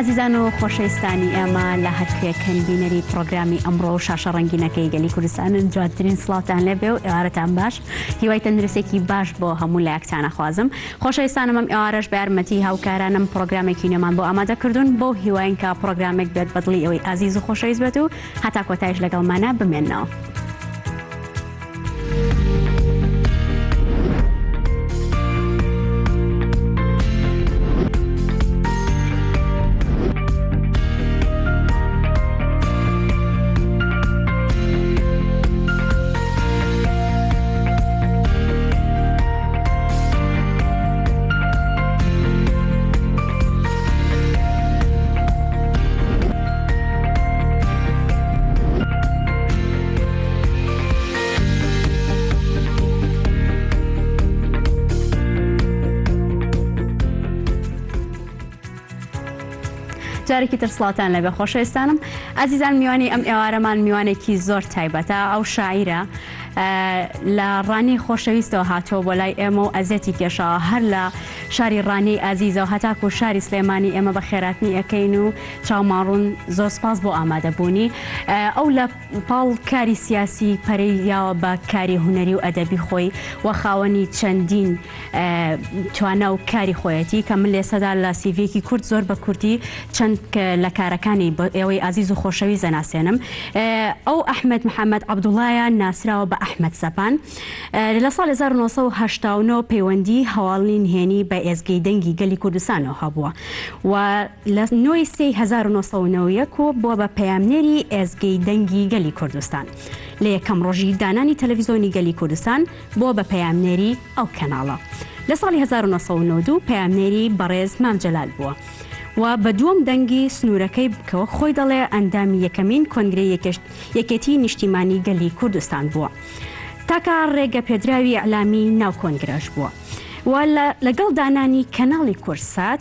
ئازیزان و خۆشەویستانی ئێمە لە هەرکوێکەن بینەری پرۆگرامی ئەمڕۆ شاشە ڕەنگینەکەی گەلی کوردستانن جوانترین سڵاتان لێبێ و ئێوارەتان باش هیوای تەندروستێکی باش بۆ هەموو لایەکتانە خوازم. خۆشەویستانم ئەم ئێوارەش بە یارمەتی هاوکارانم پرۆگرامێکی نێمان بۆ ئامادەکردوون بۆ هیواین کە پرۆگرامێک بێت بەدڵی ئەوەی ئازیز و خۆشەویست بێت و هەتا کۆتایش لەگەڵمانە بمێننەوە. جارێکی تر سڵاتان لەبێ خۆشەویستانم. ئازیزان میوانی ئەم ئێوارەمان میوانێکی زۆر تایبەتە. ئەو شاعیرە لە ڕانی خۆشەویستەوە هاتۆ بۆ لای ئێمە و ئەزیەتی کێشەوە هەر لە شاری ڕانی ئازیزەوە هەتاکو شاری سلێمانی ئێمە بە خێراتنی ئەەکەین و چاوماڕون زۆر سپاس بۆ ئامادەبوونی. ئەو لە پاڵ کاری سیاسی پەرەیاوە بە کاری هونەری و ئەدەبی خۆی و خاوەنی چەندین توانە و کاری خۆیەتی کە من لێسەدا لە سیڤێکی کورد زۆر بە کوردی چەند لە کارەکانی ئێوەی ئازیز و خۆشەویست ناسێنم. ئەو ئەحمەد محەممەد عەبدوڵایە ناسراوە بە ئەحمەد سەپان لە ساڵ 1970 پەیوەندی هەواڵی نهێنی بە ئێزگەی دەنگی گەلی کوردستانەوە هەبووە و لە 1990 بووە بە پەیامنێری ئێزگەی دەنگی گەلی کوردستان. لە یەکەم ڕۆژی دانانی تەلەڤیزۆنی گەلی کوردستان بووە بە پەیامنێری ئەو کەناڵە. لە ساڵی 1992 پەیامنێری بەڕێز مام جەلال بووە و بە دووەم دەنگی سنوورەکەی بکەوە خۆی دەڵێ ئەندامی یەکەمین کۆنگرەی یەکێتی نیشتیمانی گەلی کوردستان بووە. تاکە ڕێگە پێدراوی ئەعلامی ناو کۆنگرەش بووە و لەگەڵ دانانی کەناڵی کورسات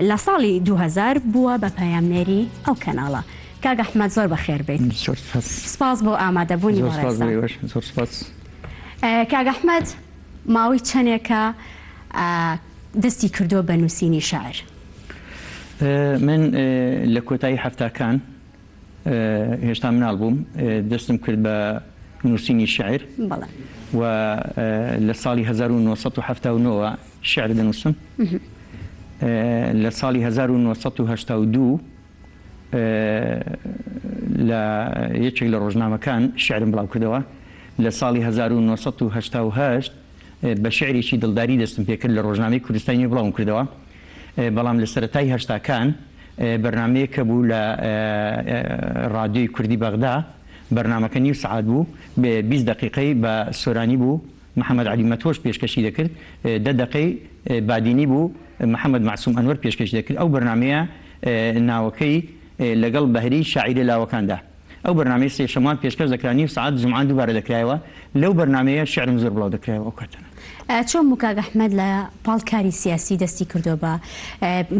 لە ساڵی 2000 بووە بە پەیامنێری ئەو کەناڵە. کاک ئەحمەد زۆر بەخێر بێت. سپاس بۆ ئامادەبوونی وەڕێستا. کاک ئەحمەد ماوەی چەندێکە دەستی کردو بە نووسینی شاعر؟ من لە کۆتایی هەفتاکان هێشتا مناڵ بووم دەستم کرد بە نووسینی شعر و لە ساڵی 1970 شعر دەنووسم. لە ساڵی 1982 لە یەکێک لە ڕۆژنامەکان شعرم بڵاو کردەوە. لە ساڵی 1988 بە شعرێکی دڵداری دەستم پێکرد لە ڕۆژنامەی کوردستانی بڵاوم کردەوە. بەڵام لە سەرەتای هەشتاکان بەرنامەیەکە بوو لە ڕادیۆی کوردی بەغدا، بەرنامەکە نیو سعات بوو بە 20 دقیقەی بە سۆرانی بوو، محەممەد عەلی مەتۆش پێشکەشی دەکرد، 10 دقەی بادینی بوو، محەممەد معسووم ئەنوەر پێشکەش دەکرد. ئەو بەرنامەیە ناوەکەی لەگەڵ بەهری شاعیری لاوەکاندا. ئەو بەرنامەی سێ شەموان پێشکەش دەکرا، نیو سعات جومعان دووبارە دەکرایەوە. لەو بەرنامەیە شعرم زۆر بڵاو دەکرایەوە ئەو کاتەنە. چۆن کاک ئەحمەد لە پاڵکاری سیاسی دەستی کردو بە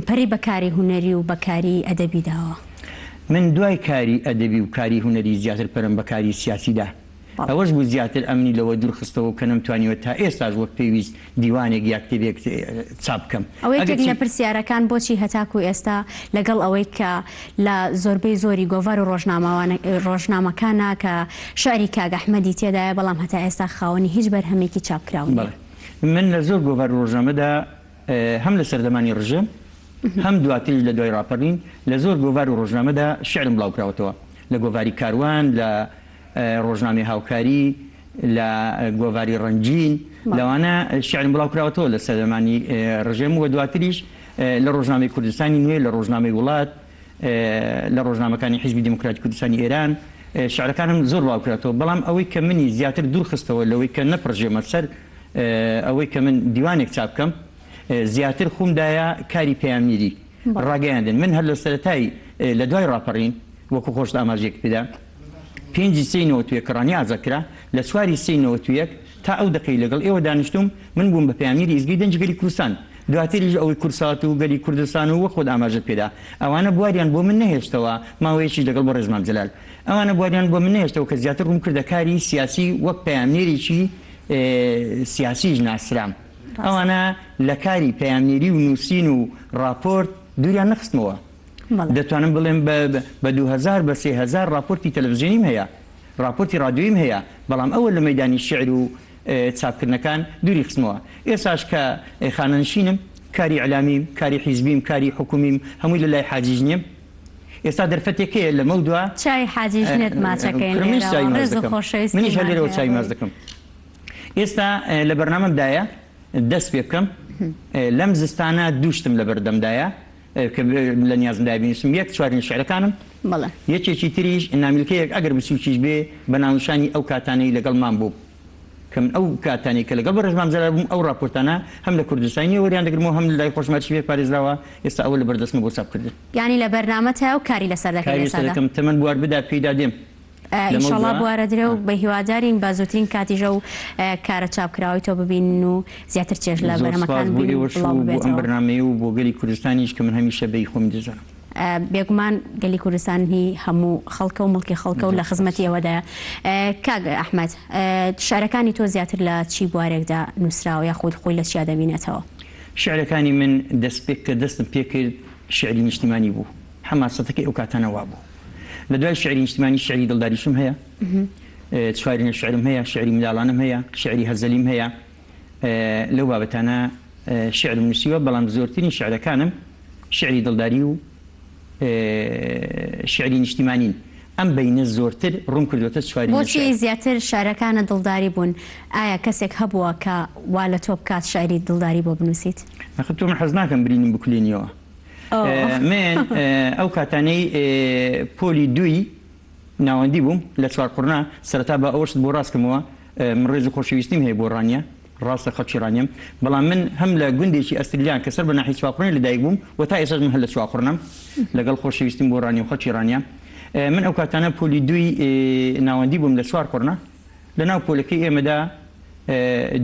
پەری بەکاری هونەری و بەکاری ئەدەبی داوە؟ من دوای کاری ئەدەبی و کاری هونەری زیاتر پەرم بەکاری سیاسیدا. ئەوەش بوو زیاتر ئەمنی لەوە دوورخستەوە کە نەمتوانیوە تا ئێستاش وەک پێویست دیوانێک یا کتێبێک چاپ بکەم. ئەوەی لە پرسیارەکان بۆچی هەتاکو ئێستا لەگەڵ ئەوەی کە لە زۆربەی زۆری گۆڤار و ڕۆژنامەکانە کە شعری کاک ئەحمەدی تێدایە بەڵام هەتا ئێستا خاوەنی هیچ بەرهەمێکی چاپکراون. من لە زۆر گۆڤار ڕۆژنامەدا هەم لە سەردەمانی ڕژەم هەم دواتریش لە دوای ڕاپەڕین لە زۆر گۆڤار و ڕۆژنامەدا شعرم بڵاو کراوەتەوە، لە گۆڤاری کاروان، لە ڕۆژنامەی هاوکاری، لە گۆڤاری ڕەنجین، لەوانە شعرم بڵاو کراوەتەوە لە سەردەمانی ڕژەم و دواتریش لە ڕۆژنامەی کوردستانی نوێ، لە ڕۆژنامەی وڵات، لە ڕۆژنامەکانی حیزبی دیموکراتی کوردستانی ئێران شعرەکانم زۆر بڵاو کراتەوە. بەڵام ئەوەی کە منی زیاتر دوورخستەوە لەوەی کە نەپڕژێمە سەر ئەوەی کە من دیوانێک چاپ بکەم، زیاتر خۆمدایە کاری پەیامنێری ڕاگەیاندن. من هەر لە سەرەتای لە دوای ڕاپەڕین وەکو خۆشت ئاماژەیەک پێدا 5 کڕانی ئازاکرا لە 4 تا ئەو دقەی لەگەڵ ئێوە دانیشتوم من بووم بە پەیامنێری ئێزگەی دەنگی گەلی کوردستان. دواتریش ئەوەی کورسات و گەلی کوردستان و وە خۆت ئاماژەت پێدا. ئەوانە بواریان بۆ من نەهێشتەوە ماوەیەکیش لەگەڵ بۆ ڕێز مام جەلال. ئەوانە بواریان بۆ من نەهێشتەوە کە زیاتر ڕوون کردە کاری سیاسی وەک پەیامنێرێکی سیاسیش ناسرام. ئەوانە لە کاری پەیامنێری و نووسین و راپۆرت دووریان نەخستمەوە. دەتوانم بڵێم بە 2000 بە 3000 راپۆرتی تەلەڤیزیۆنیم هەیە راپۆرتی رادیۆیم هەیە بەڵام ئەوە لە مەیدانی شعر و چاپکردنەکان دووری خستمەوە ئێساش کە خانەنشینم کاری ئەعلامیم کاری حیزبیم کاری حکومیم هەمووی لە لای حاجیج نییە ئێستا دەرفەتێکەیە لە مەودووە چای حاجیژنێت ماچەکەین منیش هەلێرەوە چای ماز دەکەم ئێستا لە بەرنامەمدایە دەست پێ بکەم لەم زستانە دووشتم لە بەردەمدایە کە لە نیازمدای بینیسم یەک چوارین شعرەکانم یەکێکی تریش نامیلکەیەک ئەگەر بسوچیش بێ بە ناونشانی ئەو کاتانەی لەگەڵمان بوو کە من ئەو کاتانی کە لەگەڵ بە ڕێژمان زەرار بووم ئەو راپۆرتانە هەم لە کوردستانی وەریان دەگرمەوە هەم لای خۆشمەرچی بێ پارێزراوە ئێستا ئەوە لە بەردەستمە بۆ چاپکردن یانی لە بەرنامەت هەیە و کاری لەسەر دەکەم تەمەەن بوار بدا پێیدا دێم ئینشاڵڵا بوارە درێ و بە هیوادارین بە زووترین کاتیژە و کارە چاپکراوی تۆ ببین و زیاتر چێژ لە بەرنامەکان ئەم بەرنامەیە و بۆ گەلی کوردستانیش کە من هەمیشە بەی خۆمی دەزانم بێگومان گەلی کوردستانی هەموو خەڵکە و مڵکی خەڵکە و لە خزمەتی ئەوەدایە کاک ئەحمەد شعرەکانی تۆ زیاتر لە چی بوارێکدا نووسراوە یا خۆت خۆی لە چیا دەبینێتەوە شعرەکانی من دەستپێک کە دەستم پێکرد شعری نیشتیمانی بوو حماسەتەکەی ئەو کاتانەوا بوو لە دوای شعری نیشتیمانی شعری دڵداریشم هەیە چوارینە شعرم هەیە شعری منداڵانم هەیە شعری هەزەلیم هەیە لەو بابەتانە شعرم نووسیوە بەڵام زۆرترین شعرەکانم شعری دڵداری و شعری نیشتیمانین ئەم بینە زۆرتر ڕوون کردوتە چواری بۆچی زیاتر شارەکانە دڵداری بوون ئایا کەسێک هەبووە کە وا لە تۆ بکات شاعری دڵداری بۆ بنووسیت تۆ من حەز ناکەم برینم بکولێنیەوە من ئەو کاتانەی پۆلی دوی ناوەندی بووم لە چوار قڕنا سەرەتا بە ئەوەشت بۆ ڕاستکەمەوە من ڕێز و خۆشەویستیم هەیە بۆ ڕانیە ڕاستە خەڵکیڕانیم بەڵام من هەم لە گوندێکی ئەستریلیان کە سەر بە ناحی چواقڕنی لەدایک بووم و تا ئێستا من هەر لە چواقڕنم لەگەڵ خۆشەویستیم بۆ ڕانی و خەڵکیڕانیە من ئەو کاتانە پۆلی دوی ناوەندی بووم لە چوار قڕنا لە ناو پۆلەکەی ئێمەدا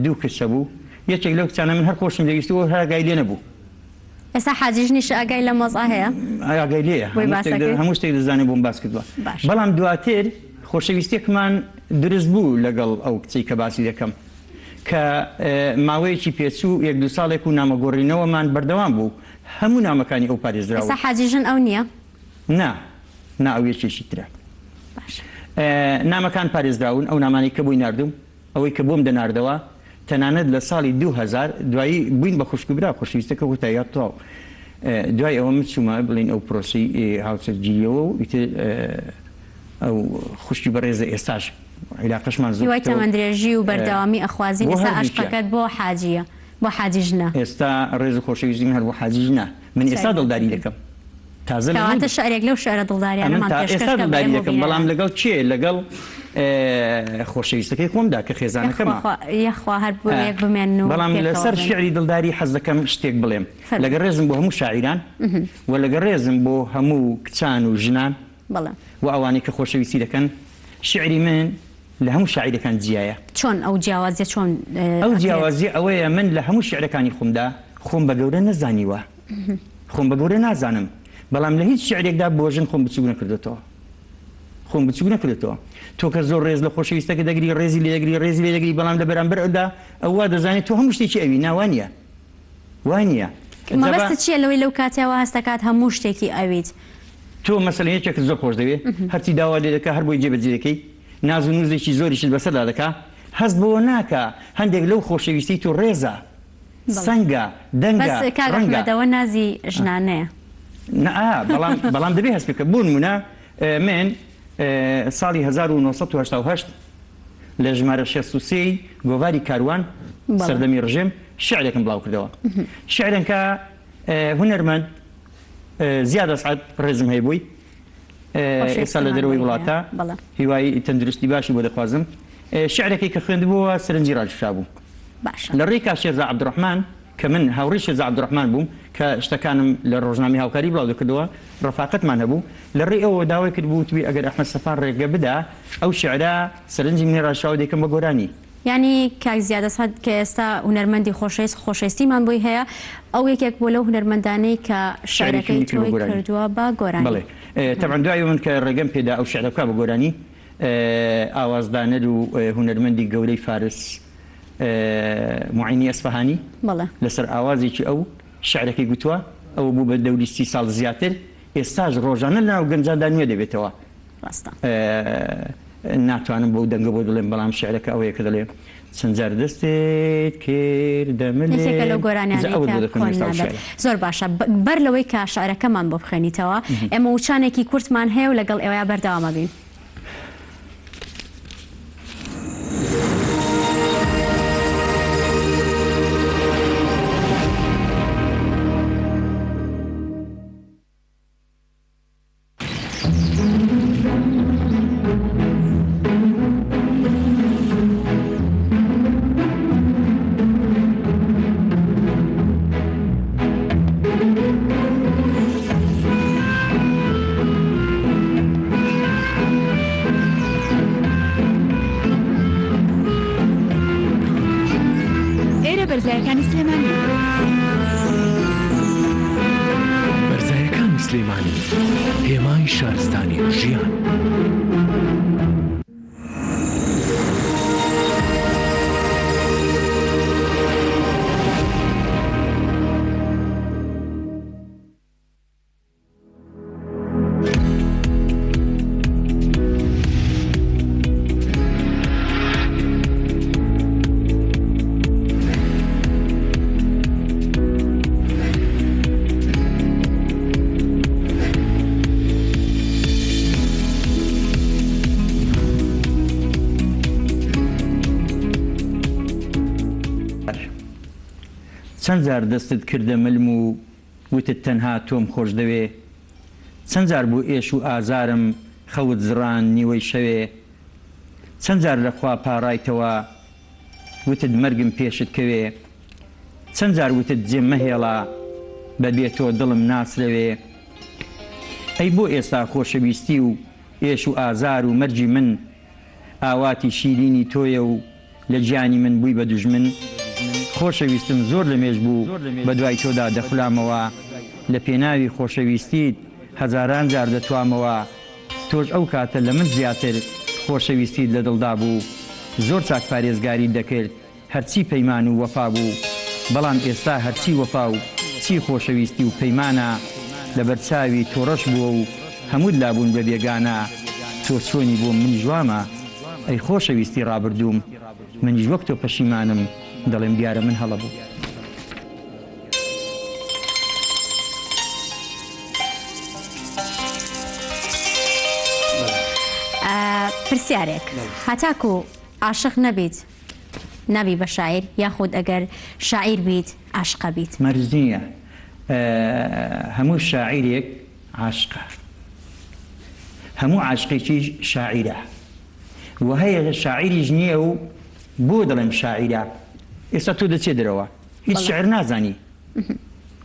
دوو کەسە بوو یەکێک لەو کچانە من هەر خۆشم دەویستەوە هەر ئاگای لێ نەبوو ئێستا حاجیژنیش ئاگای لە مۆزا هەیە ئاگای لێیە هەموو شتێک دەزانێت بۆم باس کردووە بەڵام دواتر خۆشەویستێکمان دروست بوو لەگەڵ ئەو کچەی کە باسی دەکەم کە ماوەیەکی پێچوو یەک دو ساڵێک و نامەگۆڕینەوەمان بەردەوام بوو هەموو نامەکانی ئەو پارێزراوە ئێستا حاجیژن ئەو نییە نا ئەو یەکێکی ترە نامەکان پارێزراون ئەو نامانی کە بووی نردوم ئەوەی کە بۆم دەناردەوە تەنانەت لە ساڵی 2000 دوایی بووین بە خوشکبرا خۆشەویستەکە وتایە تەواو دوای ئەوە مچوومە بڵین ئەو پرۆسی هاوسەرگیریەوە و ئەو خوشکی بەڕێزە ئێستاش عیلاقەشمان زۆر دوای تەمەندرێژی و بەردەوامی ئەخوازی ئێستا عاشقەکەت بۆ حاجیە بۆ حاجیژنە ئێستا ڕێز و خۆشەویستی من هەر بۆ حاجیژنە من ئێستا دڵداری دەکەم تازە شعرێک لەو شعرە دڵداریانەمان ئێستا دڵداری دەکەم بەڵام لەگەڵ چێ لەگەڵ خۆشەویستەکەی خۆمدا کە خێزانەکەمە یەخوا هەر بۆیەک بمێن و بەڵام لەسەر شعری دڵداری حەز دەکەم شتێک بڵێم لەگەڵ ڕێزم بۆ هەموو شاعیران و لەگەڵ ڕێزم بۆ هەموو کچان و ژنان و ئەوانەی کە خۆشەویستی دەکەن شعری من لە هەموو شاعیرەکان جیایە چۆن ئەو جیاوازیە چۆن ئەو جیاوازی ئەوەیە من لە هەموو شعرەکانی خۆمدا خۆم بە گەورە نەزانیوە خۆم بە گەورە نازانم بەڵام لە هیچ شعرێکدا بۆژن خۆم بچوو نەکردێتەوە خۆم بچوو نەکردێتەوە تۆ کە زۆر ڕێز لە خۆشەویستەکە دەگری ڕێزی لێ دەگری بەڵام لە بەرامبەر ئەودا ئەووا دەزانێت تۆ هەموو شتێکی ئەوی ناوانە وانە مەبەستە چییە لەوەی لەو کاتیاوە هەستەکات هەموو شتێکی ئەویت تۆ مەسەڵەن یەکێک زۆر خۆش دەوێت هەرچی داوا لێ دەکا هەر بۆی جێبەجێەکەی ناز و نووزێکی زۆریشت بەسەردا دەکا هەست بەوە ناکە هەندێک لەو خۆشەویستی تۆ ڕێزە سەنگە دەنگە ڕەنگەدەوە نازی ژنانەیە بەڵام دەبێ هەست بکە بوون منە من ساڵی 1970 لە ژمارە 63 گۆڤاری کاروان سەردەمی ڕژێم شعرێکم بڵاو کردەوە شعرێکە هونەرمەند زیاد ئەسعەد ڕێزم هەیە بووی ئێستا لە دەرەوەی وڵاتە هیوای تەندروستی باشی بۆ دەخوازم شعرێکی کە خوێندبووە سەرنجی ڕاجفشا بوو لە ڕێی کاشێزا عەبدوڕەحمان کە من هاوڕێی شێزا عەبدوڕەحمان بووم کە شتەکانم لە ڕۆژنامەی هاوکاری بڵاو دەکردەوە ڕەفاقەتمان هەبوو لە ڕێی ئەوە داوای کرد بوو توی ئەگەر ئەحمەد سەفار ڕێگە بدا ئەو شعرا سەرنجی منی ڕاشاو دەکەم بە گۆرانی ینی کاک زیادەسەد کە ئێستا هونەرمەندی خۆشەویستیمان بۆی هەیە ئەو یەکێک بۆ لەو هونەرمەندانەی کە شعرەکەی تۆی کردووە بە گۆرانی بڵێ تەبعاً دوای من کە ڕێگەم پێدا ئەو شعرە بکا بە گۆرانی ئاوازدانەر و هونەرمەندی گەورەی فارس معینی ئەسفەهانی لەسەر ئاوازێکی ئەو شعرەکەی گوتووە ئەو بوو بە دەوری 30 ساڵ زیاتر ئێستاش ڕۆژانە لەناو گەنجاندا نوێ دەبێتەوە ناتوانم بەو دەنگە بۆ دڵێم بەڵام شعرەکە ئەوەیە کە دەڵێ چەند جار دەستێت کردەمێکە لە گۆرانیان زۆر باشە بەر لەوەی کە شعرەکەمان بۆ بخێنیتەوە ئێمە وچانێکی کورتمان هەیە و لەگەڵ ئێوەیە بەردەوامە بین. بەرزایەکانی سلێمانی بەرزایەکانی سلێمانی هێمای شارستانی ژیان. چەند جار دەستت کردە ملم و وتت تەنها تۆم خۆش دەوێ، چەند جار بوو ئێش و ئازارم خەوت زڕان نیوەی شەوێ، چەند جار لەخوا پاڕایتەوە وتت مەرگم پێشت کەوێ، چەند جار وتت جێم مەهێڵا بەبێتۆ دڵم ناسرەوێ. ئەی بۆ ئێستا خۆشەویستی و ئێش و ئازار و مەرجی من ئاواتی شیرینی تۆیە و لە گیانی من بووی بە دوژمن. خۆشەویستم زۆر لە مێژ بوو بە دوای تۆدا دەخولامەوە، لە پێناوی خۆشەویستیت هەزاران جار دەتوامەوە، تۆش ئەو کاتە لە من زیاتر خۆشەویستیت لە دڵدا بوو، زۆر چاک پارێزگاری دەکرد هەرچی پەیمان و وەفا بوو، بەڵام ئێستا هەرچی وەفا و چی خۆشەویستی و پەیمانە لە بەرچاوی تۆڕەش بووە و هەموو لابوون بە بێگانە، تۆ چۆنی بۆ منی ژوامە ئەی خۆشەویستی ڕابردووم، منیش وەک تۆ پەشیمانم دەڵێم دیارە من هەڵە بوو. پرسیارێک هەتاکو عاشق نەبیت نابی بە شاعیر، یاخود ئەگەر شاعیر بیت عاشقە بیت؟ مەرج نییە، هەموو شاعیرێک عاشقە، هەموو عاشقێکی شاعیرە و هەیە شاعیریش نییە و بۆ دەڵێم شاعیرە. ئێستا تۆ دەچێ دەرەوە هیچ شعر نازانی،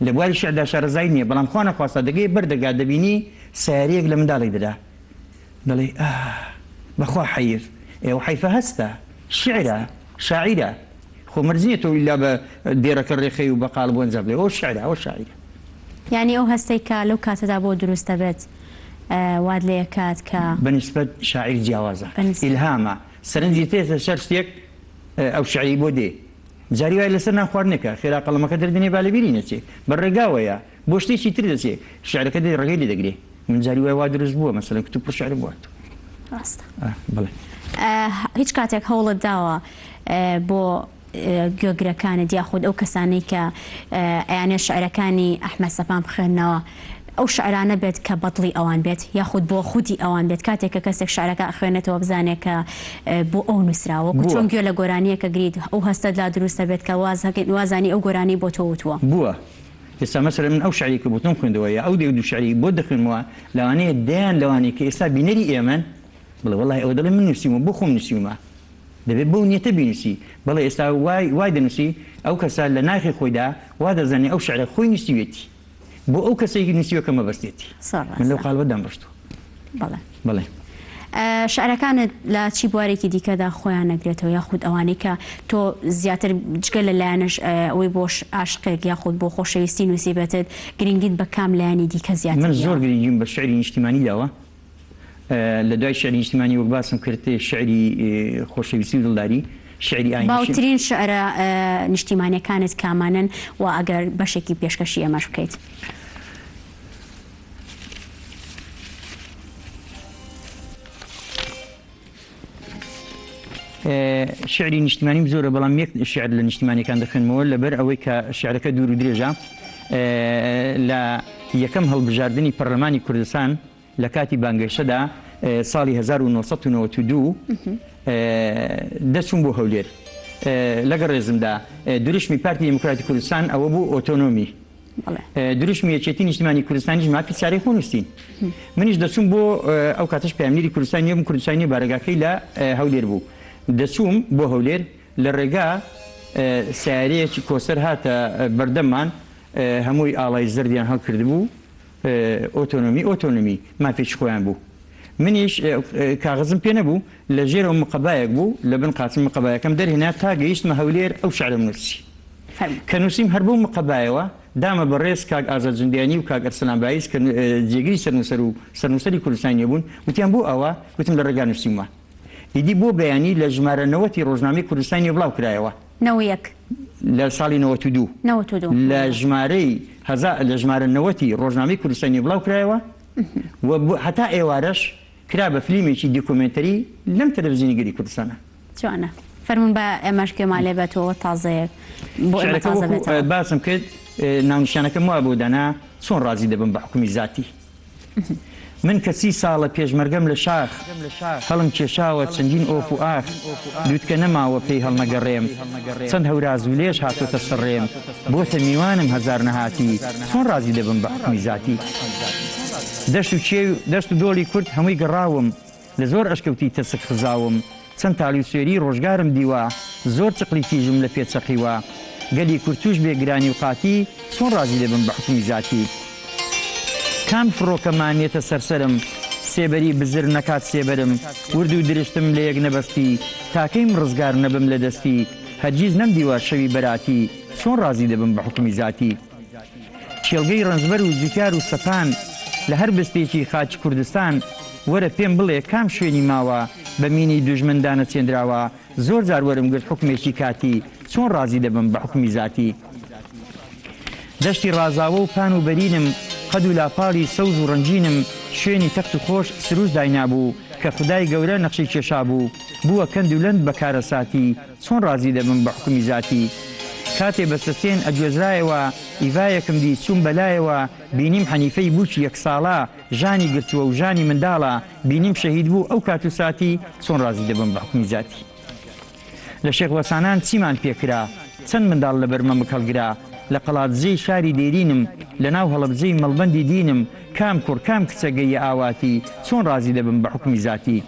لە بواری شعردا شارەزای نییە، بەڵام خوا نەخواستا دەگەی بەردەگا دەبینی سیارەیەک لە منداڵی دەدا دەڵێ بەخوا حەیف، ئێوە حەیفە هەستە شعرە شاعیرە، خۆ مەرجە تۆ ئیلا بە دێرەکە ڕێخەی و بەقاڵ بۆ ئەنجام بڵێ ئەوە شعرە ئەوە شاعیرە. یعنی ئەو هەستەی کە لەو کاتەدا بۆ دروستە بێت واد لێ کات کە بەنسبەت شاعیر جیاوازە، ئیلهامە، سەرنجی تێتە شەر شتێک ئەو شعری بۆ دێ، جاری وای لەسەر ناخواردنێکە خێرا قەڵەمەکە دەردنێ با لەبیری نەچێ بە ڕێگاوەیە بۆ شتێکی تر دەچێ شعرەکە دێ ڕێگەی لێ دەگرێ. من جاری وای وا دروست بووە مەسەلەن کتوب پڕ شعر بووە. ڕاستە. بڵێ هیچ کاتێک هەوڵت داوە بۆ گوێگرەکانت یاخود ئەو کەسانەی کە ئەیانێ شعرەکانی ئەحمەد سەپان بخوێننەوە ئەو شعرانە بێت کە بەدڵی ئەوان بێت یاخود بۆ خودی ئەوان بێت کاتێک کە کەسێک شعرەکە خوێنێتەوە بزانێت کە بۆ ئەو نووسراوە چۆن گوێ لە گۆرانیەکە گریت ئەو هەستە لا دروستە بێت کە وازانی ئەو گۆرانی بۆ تۆ وتووە بووە. ئێستا مەسەلەن من ئەو شعری کە بۆ تۆم خوێندەوە یا ئەو دێک دوو شعری بۆ دەخوێنمەوە لەوانەیە دەیان لەوانەیە کە ئێستا بینەری ئێمەن بڵێ وەڵای ئەوە دەڵێ من نووسیمە بۆ خۆم نووسیمە، دەبێت بەو نیەتە بینوسی، بەڵێ ئێستا وای دەنووسی ئەو کەسە لە ناخی خۆیدا وا دەزانێت ئەو شعرە خۆی نووسیوێتی بۆ ئەو کەسێکی نووسیوەکە مەبەستێتی. من لەو قالبەدام بەشتووە. بەڵێ شعرەکانت لە چی بوارێکی دیکەدا خۆیان نەگرێتەوە یاخود ئەوانەی کە تۆ زیاتر جگە لە لایەنش ئەوەی بۆ عاشقێک یاخود بۆ خۆشەویستی نووسی بێتت گرنگیت بە کام لایانی دیکە زیاتر؟ من زۆر گرنگیم بە شعری نیشتیمانی داوە، لە دوای شعری نیشتیمانی وەک باسم کرد شعری خۆشەویستی و دڵداری شعری ئاینی. باوترین شعرە نیشتیمانیەکانت کامانن و ئەگەر بەشێکی پێشکەشی ئەمەش بکەیت؟ شعری نیشتمانیم زۆرە بەڵام یەک شعر لە نیشتمانیەکان دەخێنمەوە لەبەر ئەوەی کە شعرەکە دوور و درێژە لە یەکەم هەڵبژاردننی پەرلەمانی کوردستان لە کاتی بانگەشەدا ساڵی 1992 دەچوون بۆ هەولێر لەگەڵ ڕێزمدا دروشمی پارتی دموکراتی کوردستان ئەوە بوو ئۆتۆنۆمی دروشمی یەکێتی نیشتمانی کوردستانیش مافی چارەی خۆنووسین منیش دەچوم بۆ ئەو کاتەش پەیامنیری کوردستانی یەکم کوردستانی بارگاکەی لە هەولێر بوو دەچووم بۆ هەولێر لە ڕێگا سیارەیەکی کۆسەر هاتە بەردەممان هەمووی ئاڵای زەردیان هەڵکرد بوو ئۆتۆنۆمی مافێکی خۆیان بوو منیش کاغزم پێ نەبوو لە ژێرەوە مقەبایەک بوو لە بن قاچم مقەبایەکەم دەرهێنا تا گەیشتمە هەولێر ئەو شعرم نووسی کە نووسیم هەر بوو مقەبایەوە دامە بەڕێز کاک ئازاد جندیانی و کاک ئەرسەلان بایس کە جێگری سەرنووسەر و سەرنووسەری کوردستانی بوون وتیان بۆ ئەوە وتم لە ڕێگا نووسیمە ئیدی بۆ بەیانی لە ژمارە 90 ڕۆژنامەی کوردستانی بڵاو کرایەوە لە ساڵی 92 لە ژمارەی لە ژمارە 90 ڕۆژنامەی کوردستانی بڵاو کرایەوە و هەتا ئێوارەش کرا بە فلیمێکی دیکۆمنتەری لەم تەلەڤیزیۆنی گەری کوردستانە جوانە فەرمون بە ئێمەش گوێمالێ بێتەوە تازەیەک بۆ ئێمە تازە بێتەوە باسم کرد ناونیشانەکەم وە بۆ دانا چۆن ڕازی دەبم بە حکومی زاتی من کە 30 ساڵە پێشمەرگەم لە شاخ هەڵم کێشاوە چەندین ئۆف و ئاخ دووتکە نەماوە پێی هەڵنەگەڕێم چەند هەوراز و لێش هاتۆتە سەڕێم بۆتە میوانم هەزار نەهاتی چۆن ڕازی دەبم بە حکومی زاتی دەشت و دۆڵی کورد هەمووی گەڕاوم لە زۆر ئەشکەوتی تەسک خزاوم چەند تاڵی و سوێری ڕۆژگارم دیوە زۆر چقلی تیژم لە پێچەقیوە گەلی کورتوش بێگرانی و قاتی چۆن ڕازی دەبم بە حکومی زاتی کام فڕۆکەمانێتە سەرسەرم سێبەری بزر نەکات سێبەرم ورد و درشتم لە یەک نەبەستی تاکەیم ڕزگار نەبم لە دەستی هەرگیز نەمدیوە شەوی بەراتی چۆن ڕازی دەبم بە حکومی زاتی کێڵگەی ڕەنجبەر و جوتیار و سەپان لە هەر بستێکی خاچ کوردستان وەرە پێم بڵێ کام شوێنی ماوە بە مینی دوژمندانە چێندراوە زۆر جار وەرم گرت حکومێکی کاتی چۆن ڕازی دەبم بە حکومی زاتی دەشتی ڕازاوە و پان و بەرینم قەد و لاپاڵی سەوز و ڕەنجینم شوێنی تەخت و خۆش سروش داینابوو کە خودای گەورە نەخشی کێشا بوو بووە کەند و لەند بەکارە ساتی چۆن ڕازی دەبم بە حکومی زاتی کاتێ بەستەسێن ئەگوێزرایەوە ئیڤایەکم دی چوون بەلایەوە بینیم حەنیفەی بووکی یەک ساڵە ژانی گرتووە و ژانی منداڵە بینیم شەهید بوو ئەو کات و ساتی چۆن ڕازی دەبم بە حکومی زاتی لە شێخوەسانان چیمان پێکرا چەند منداڵ لە بەرمەمک هەڵگرا لە قەڵاتزەی شاری دێرینم لە ناو هەڵەبجەی مەڵبەندی دینم کام کوڕ کام کچەگەی ئاواتی چۆن ڕازی دەبم بە حکومی زاتی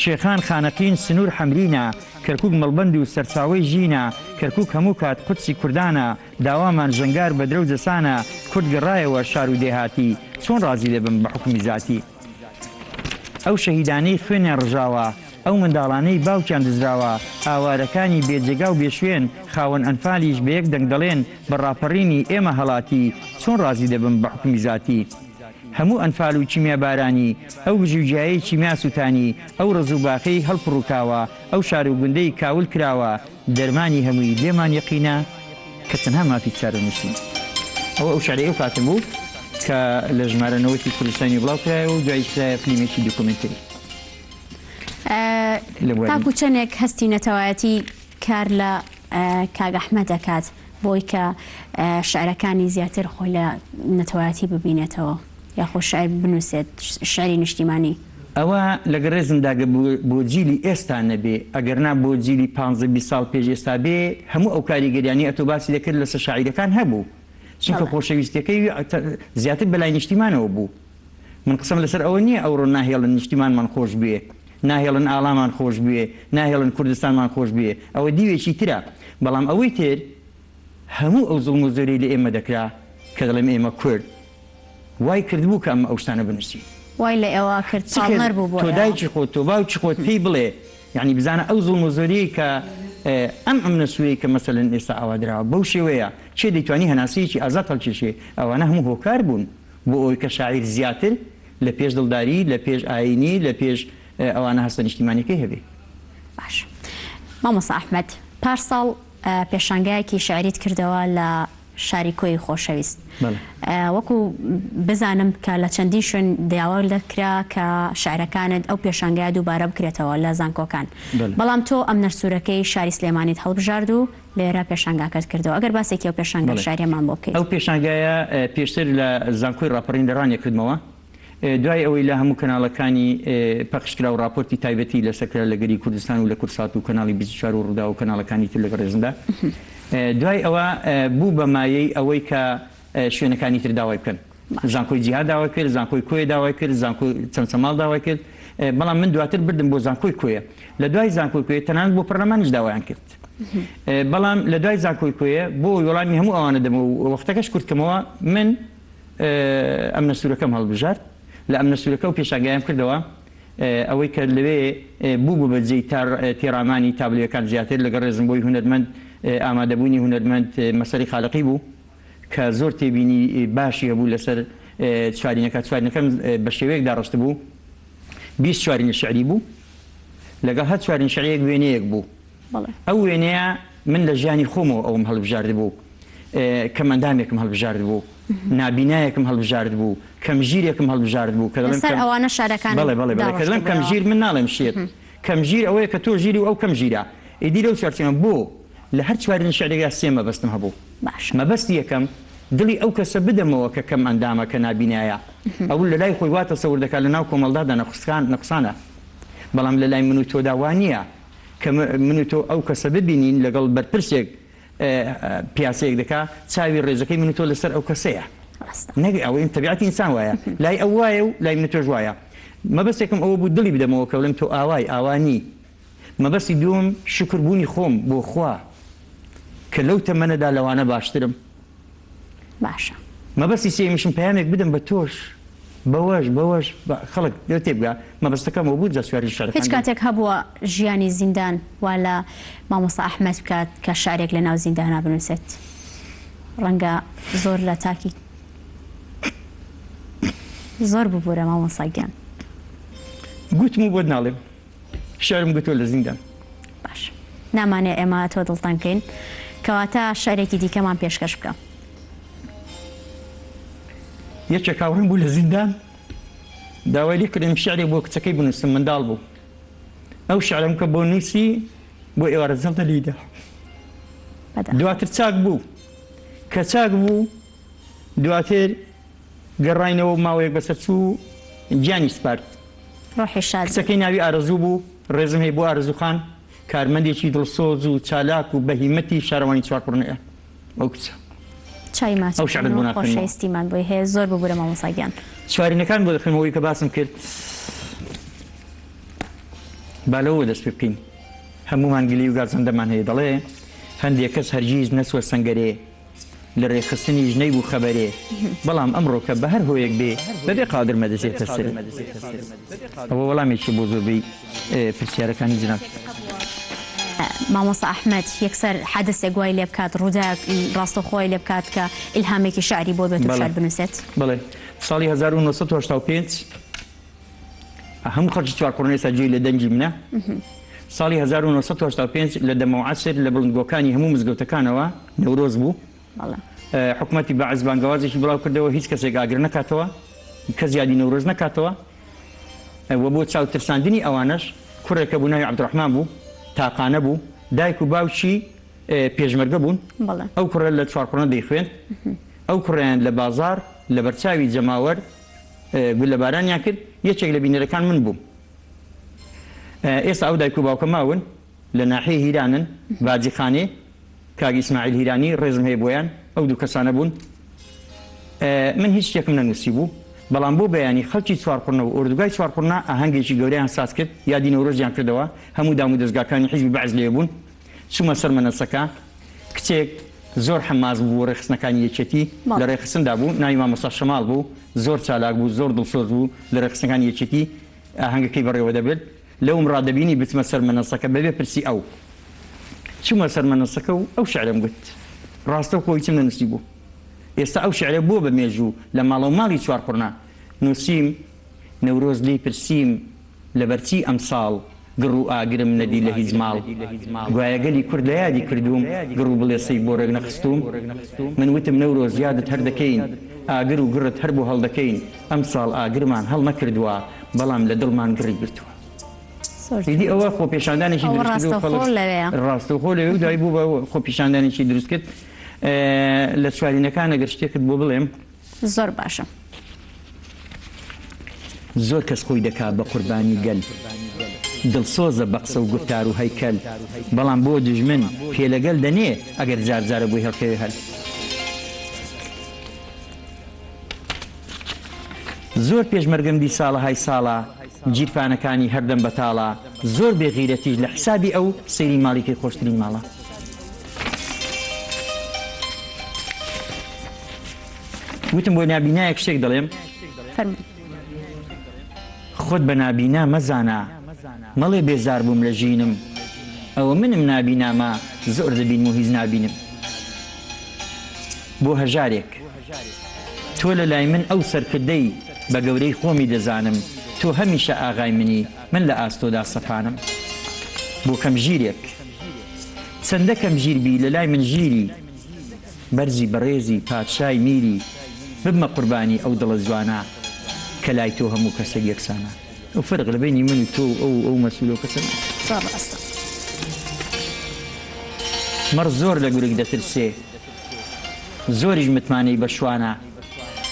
شێخان خانەقین سنوور حەمرینە کەرکووک مەڵبەند و سەرچاوی ژینە کەرکووک هەموو کات قودسی کوردانە داوامان ژەنگار بە درەو جەسانە کورد گەڕایەوە شار و دێهاتی چۆن ڕازی دەبم بە حکومی زاتی ئەو شەهیدانەی خوێنیان ڕژاوە ئەو منداڵانەی باوکیان دزراوە ئاوارەکانی بێجێگا و بێشوێن خاوەن ئەنفالیش بە یەک دەنگ دەڵێن بە ڕاپەڕینی ئێمە هەڵاتی چۆن ڕازی دەبم بە حکومی زاتی هەموو ئەنفال و چیمیا بارانی ئەو بژوجایی چیمیا سووتانی ئەو ڕزوباخەی هەڵپڕووکاوە ئەو شار و گوندەی کاول کراوە دەرمانی هەمووی لێمان یەقینە کە تەنها مافی چارە نووسین ئەو شارەی ئەو کاتم بوو کە لە ژمارە 90 کوردستانی بڵاو کرایەوە و دوای کرایە فلیمێکی دوکۆمنتەری تاکو چەندێک هەستی نەتەوایەتی کار لە کاک ئەحمەد دەکات بۆی کە شعرەکانی زیاتر خۆی لە نەتەوایەتی ببینێتەوە یاخۆ شعر بنووسێت شعری نیشتیمانی ئەوە لەگە ڕێزمداگە بۆ جیلی ئێستا نەبێ ئەگەرنا بۆ جیلی 15 ساڵ پێش ئێستا بێ هەموو ئەو کاریگەریانی ئەتۆباسی دەکرد لەسەر شاعیرەکان هەبوو چونکە خۆشەویستەکەی زیاتر بەلای نیشتیمانەوە بوو من قسەم لەسەر ئەوە نییە ئەوڕۆ ناهێڵن نیشتیمانمان خۆش بێ ناهێڵن ئاڵامان خۆش بێ ناهێڵن کوردستانمان خۆش بێ ئەوە دیوێکی ترە بەڵام ئەوەی تر هەموو ئەو زوڵم و زۆری لە ئێمە دەکرا کە دەڵێم ئێمە کورد وای کردبوو کە ئەمە ئەو شتانە بنووسی وای لە ئێوە کرد چاڵنەر بوو بۆ تۆ دایکی خۆت تۆ باوکی خۆت پێی بڵێ یعنی بزانە ئەو زوڵم و زۆریی کە ئەم نەسووی کە مەسەلەن ئێستا ئاوادراوە بەو شێوەیە چێ دەیتوانی هەناسەیەکی ئازاد هەڵکێشێ ئەوانە هەموو هۆکار بوون بۆ ئەوی کە شاعیر زیاتر لە پێش دڵداری لە پێش ئاینی لە پێش ئەوانە هەستە نیشتیمانیەکەی هەبێ باش مامۆستا ئەحمەد پارساڵ پێشانگایەکی شاعریت کردەوە لە شاری کۆی خۆشەویست وەکو بزانم کە لە چەندی شوێن داوا دەکرا کە شاعرەکانت ئەو پێشانگای دووبارە بکرێتەوە لە زانکۆکان بەڵام تۆ ئەم نەرسوورەکەی شاری سلێمانیت هەڵبژارد و لێرە پێشانگاکەت کردەوە ئەگەر باسێکی ئەو پێشانگا شاریەمان بۆ بکەیت. ئەو پێشانگایە پێشتر لە زانکۆی ڕاپەڕین دەڕانێ کردمەوە دوای ئەوەی لە هەموو کەناڵەکانی پەخشکرا و راپۆرتی تایبەتی لە سەکرا لە گەری کوردستان و لە کورسات و کەناڵی 24 و ڕوودا و کەناڵەکانی تر لەگە ڕێزمدا دوای ئەوە بوو بە مایەی ئەوەی کە شوێنەکانی تر داوای بکەن زانکۆی جیهاد داوای کرد زانکۆی کۆی داوای کرد زانکۆی چەمسەماڵ داوای کرد بەڵام من دواتر بردم بۆ زانکۆی کۆیە لە دوای زانکۆی کۆیە تەنانەت بۆ پەرلەمانیش داوایان کرد بەڵام لە دوای زانکۆی کۆیە بۆ وەڵامی هەموو ئەوانە دەمەوە وەختەکەش کورتکەمەوە من ئەم نەسوورەکەم هەڵبژارد لە ئەم نەسوورەکە و پێشانگایان کردەوە ئەوەی کە لەوێ بوو بەجێی تێڕامانی تابلویەکان زیاتر لەگە ڕێزم بۆی هونەرمەند ئامادەبوونی هونەرمەند مەسەری خاڵقی بوو کە زۆر تێبینی باشی هەبوو لەسەر چوارینەکەم بە شێوەیەک داڕشت بوو 20 چوارینە شعری بوو لەگەڵ هەر چوارین شعرەیەک وێنەیەک بوو ئەو وێنەیە من لە ژیانی خۆمەوە ئەوم هەڵبژارد بوو کەمەندامێکم هەڵبژارد بوو نابینایەکم هەڵبژارد بوو کەمژیرێکم هەڵبژارد بوو ئەوانە شارەکان کەڵم کەمژیر من ناڵێم شێت کەمژیر ئەوەیە کە تۆ ژیری و ئەو کەمژیرە ئیدی لەو چوارچێمە بۆ لە هەر چوارین شعرێکا سێ مەبەستم هەبوو مەبەستی یەکەم دڵی ئەو کەسە بدەمەوە کە کەم ئەندامە کە نابینایە ئەو لە لای خۆی واتە سەور دەکات لە ناو کۆمەڵدادا نەقسانە بەڵام لە لای من و تۆدا وانە کە من و تۆ ئەو کەسە ببینین لەگەڵ بەرپرسێک پیاسەیەک دەکا چاوی ڕێزەکەی من و تۆ لەسەر ئەو کەسەیە نەگە ئەوەی تەبیعەتی ئینسان وایە لای ئەو وایە و لای من تۆش وایە مەبەستێکم ئەوە بوو دڵی بدەمەوە کە لەم تۆ ئاوانی مەبەستی دووەم شکربوونی خۆم بۆ خوا کە لەو تەمەنەدا لەوانە باشترم باشە مەبەستی سێمیشم پەیامێک بدەم بە تۆش بەوەش خەڵک تێبگا مەبەستەکەمەوە بوو جەسواری شار هیچ کاتێک هەبووە ژیانی زیندان وا لە مامۆستا ئەحمەد بکات کە شارێک لە ناو زیندانا بنووسێت ڕەنگە زۆر لە تاکی زۆر ببوورە مامۆستاگیان گوتم و بۆ ناڵێم شارم گوتۆ لە زیندان باش نامانێ ئێمە تۆ دڵتان بکەین کەواتە شارێکی دیکەمان پێشکەش بکە یەکێک کاوڕم بوو لە زیندان داوای لێ کردم شعرێک بۆ کچەکەی بنووسم منداڵ بوو ئەو شعرم کە بۆ نووسی بۆ ئێوارە زەڵتە لیدا دواتر چاک بوو کە چاک بوو دواتر گەڕاینەوە ماوەیەک بەسەر چوو گیانی سپارت ڕۆحی شاد کچەکەی ناوی ئارەزوو بوو ڕێزم هەیە بۆ ئارەزووخان کارمەندێکی دڵسۆز و چالاک و بەهیمەتی شارەوانی چوارپڕنەیە ئەو کچە چای ماچ خۆشەویستیمان بۆی هەیە زۆر ببوورە مامۆستاگیان چوارینەکان بۆ دەخێنەوەی کە باسم کرد بالەوە دەست پێ بکەین هەمومان گلی و گازەندەمان هەیە دەڵێ هەندێک کەس هەرگیز نەسوە سەنگەرێ لە ڕێخستنی ژنەی بوو خەبەرێ بەڵام ئەمڕۆ کە بە هەر هۆیەک بێ بەبێ قادر مەدەسێتە سەر ئەوە وەڵامێکی بۆ زۆربەی پرسیارەکانی جناب مامۆستا ئەحمەد یەکسەر حەدەسێک وای لێ بکات ڕووداک ڕاستەخۆی لێ بکات کە ئیلهامێکی شعری بۆ بێت و شعر بنووسێت بڵێ ساڵی 1985 هەموو خەڵکی چوارقڕنەی سەرجێی لە دەنگی منە ساڵی 1985 لە دەمەوعەسر لە بڵندگۆکانی هەموو مزگەوتەکانەوە نەورۆز بوو حکومەتی بەعز بانگەوازێکی بڵاو کردەوە هیچ کەسێک ئاگر نەکاتەوە کە زیادی نەورۆز نەکاتەوە وە بۆ چاوترساندنی ئەوانەش کوڕێکە بوو ناوی عەبدوڕەحمان بوو تاقانە بوو دایک و باوکی پێشمەرگە بوون ئەو کوڕە لە چوارقڕنە دەیخوێن ئەو کوڕیان لە بازار لە بەرچاوی جەماوەر گول لە بارانیان کرد یەکێک لە بینەرەکان من بووم ئێستا ئەو دایک و باوکە ماون لە ناحیە هیرانن باجیخانێ کاگی ئیسماعیل هیرانی ڕێزم هەیە بۆیان ئەو دوو کەسانە بوون من هیچ شتێکم نەنووسی بوو بەڵام بۆ بەیانی خەڵکی چوارقڕنە و ئۆردوگای چوارقڕنە ئاهەنگێکی گەورەیان ساز کرد یادی نەورۆزیان کردەوە هەموو دام و دەستگاکانی حیزبی بەعز لێ بوون چوومە سەر مەنەسەکە کچێک زۆر حەماز بوو ڕێخستنەکانی یەکێتی لە ڕێخستندا بوو ناوی مامۆستا شەماڵ بوو زۆر چالاک بوو زۆر دڵسۆز بوو لە ڕێخستنەکانی یەکێتی ئاهەنگەکەی بەڕێوە دەبێت لەوم ڕادەبینی بچمە سەر مەنەسەکە بەبێ پرسی ئەو چوومە سەر مەنەسەکە و ئەو شعرم گوت ڕاستە خۆی چم نەنووسی بوو ئێستا ئەو شعرە بۆ بە مێژوو لە ماڵە و ماڵی چوارقڕنە نووسیم نەورۆز لی پرسیم لە بەرچی ئەمساڵ گڕ و ئاگرم نەدی لە هیچ ماڵ گوایەگەلی کورد لە یادی کردووم گڕ و بڵێسەی بۆ ڕێک نەخستوم من وتم نەورۆ زیادت هەر دەکەین ئاگر و گڕت هەر بۆ هەڵدەکەین ئەم ساڵ ئاگرمان هەڵ نەکردووە بەڵام لە دڵمان گڕی گرتووە دیدی ئەوە خۆ پێشاندانێکی ڕاستەوخۆ لەوێ و دوای بوو بە خۆ پیشاندانێکی دروست کرد لە چوارینەکان ئەگەر شتێکت بۆ بڵێم زۆر باشە زۆر کەس خۆی دەکات بە قوربانی گەل دڵسۆزە بە قسە و گفتار و هەیکەل بەڵام بۆ دژمن پێلەگەل دەنێ ئەگەر جارجارە بۆی هەڵکەوێ هەل زۆر پێشمەرگەم دی ساڵە های ساڵە گیرفانەکانی هەردەم بەتاڵە زۆر بێغیرەتیش لە حسابی ئەو سەیری ماڵێکی خۆشترین ماڵە وتم بۆ نابینایەک شتێک دەڵێم خۆت بە نابینا مەزانە مەڵێ بێزار بووم لە ژینم ئەوە منم نابینامە زۆر دەبین و هیچ نابینم بۆ هەژارێک تۆ لە لای من ئەو سەرکردەی بە گەورەی خۆمی دەزانم تۆ هەمیشە ئاغای منی من لە ئاستۆدا سەفانم بۆ کەم ژیرێک چەندە کەم ژیربی لە لای من ژیری بەرزی بەڕێزی پادشای میری ببمە قوربانی ئەو دڵە جوانە کە لای تۆ هەموو کەسێک یەکسانە ئەو فەرق لە بینی من و تۆ ئەو مەسئولە کەسن مەڕ زۆر لە گورگ دەترسێ زۆریش متمانەی بە شوانە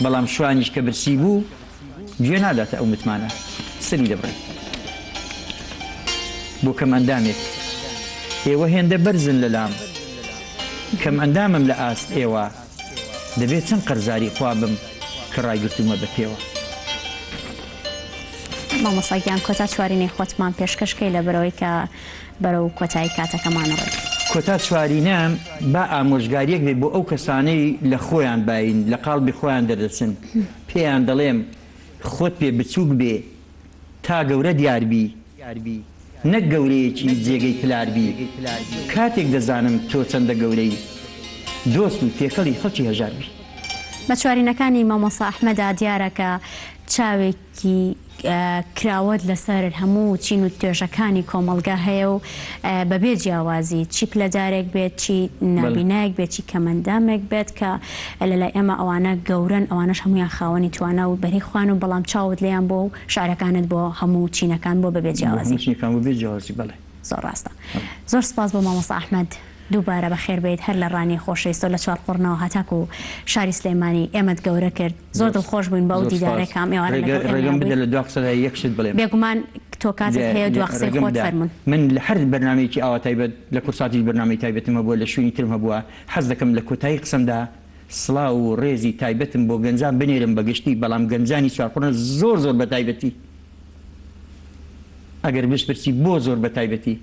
بەڵام شوانیش کە برسی بوو گوێ ناداتە ئەو متمانە سەری دەبڕێت بۆ کەم ئەندامێک ئێوە هێندە بەرزن لە لام کەم ئەندامم لە ئاست ئێوە دەبێت چەند قەرزاری خوا بم کە ڕایگرتومە بە پێوە مامۆستاگیان کۆتا چوارینەی خۆتمان پێشکەشکەی لە بەرەوەی کە بەرەو کۆتایی کاتەکەمانەڕێت کۆتا چوارینەم با ئامۆژگاریەک بێ بۆ ئەو کەسانەی لە خۆیان باین لە قاڵبی خۆیان دەردەچن پێیان دەڵێم خۆت پێ بچووک بێ تا گەورە دیاربی نەک گەورەیەکی جێگەی پلاربی کاتێک دەزانم تۆ چەندە گەورەی دۆست و تێکەڵی خەڵکی هەژاربی بە چوارینەکانی مامۆستا ئەحمەدا دیارەکە چاوێکی کراوەت لەسەر هەموو چین و توێژەکانی کۆمەلگا هەیە و بەبێ جیاوازی چی پلەدارێک بێت چی نابینایەک بێت چی کەمەندامێک بێت کە لەلای ئێمە ئەوانە گەورن ئەوانەش هەمویان خاوەنی توانە و بەری خوان و بەڵام چاوت لێیان بۆ و شارەکانت بۆ هەموو چینەکان بۆ بەبێ جیاوازی زۆر ڕاستە زۆر سپاس بۆ مامۆستا ئەحمەد دووبارە بەخێر بێت هەر لە ڕانی خۆشەویستۆ لە چوارقۆڕنەوە هەتاکو و شاری سلێمانی ئێمەت گەورە کرد زۆر دڵخۆش بووین بەو دیدارێکام بێگومان تۆ کاتێک هەیە دو قسەی خۆت فەرمون من لە هەر بەرنامەیەکی ئاوا تایبەت لە کورساتی بەرنامەی تایبەتمە بووە لە شوێنی ترمە بووە حەز دەکەم لە کۆتایی قسەمدا سڵاو و ڕێزی تایبەتم بۆ گەنجان بنێرم بەگشتی بەڵام گەنجانی چوارقۆڕە زۆر بە تایبەتی ئەگەر بشپرسی بۆ زۆر بە تایبەتی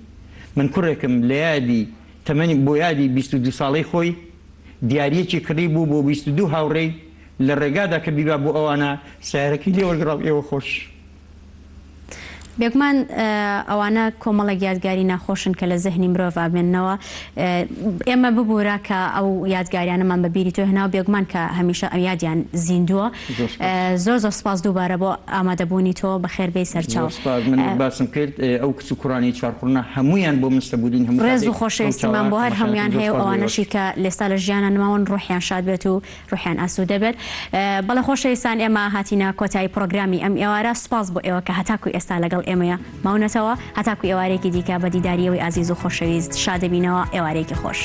من کوڕێکم لە یادی تەمەنی بۆ یادی 22 ساڵەی خۆی دیارەکی کڕی بوو بۆ 22 هاوڕێی لە ڕێگادا کە بیبا بۆ ئەوانە سیارەکەی لێوەرگڕاو ئێوە خۆش بێگومان ئەوانە کۆمەڵێک یادگاری ناخۆشن کە لە زەهنی مرۆڤ بێننەوە ئێمە ببوورە کە ئەو یادگاریانەمان بەبیری تۆ هێناوە بێگومان کە هەمیشە ئەو یادیان زیندووە زۆر سپاس دووبارە بۆ ئامادەبوونی تۆ بەخێربەی سەرچاو من باسم کرد ئەو کچ و کوڕانی چوارقۆڕە هەمویان بۆ مستەبوودین هەموو ڕێز و خۆشەویستیمان بۆ هەر هەمویان هەیە ئەوانەشی کە لێستا لە ژیانە نماون ڕوحیان شاد بێت و ڕوحیان ئاسوودە بێت بەڵێ خۆشەویستان ئێمە هاتینە کۆتایی پرۆگرامی ئەم ئێوارە سپاس بۆ ئێوە کە هەتاکوی ئێستا لەگەڵ ئێمەیە ماونەتەوە هەتاکو ئێوارێکی دیکە بە دیداریەوەی ئازیز و خۆشەویست شادەبینەوە ئێوارێکی خۆش.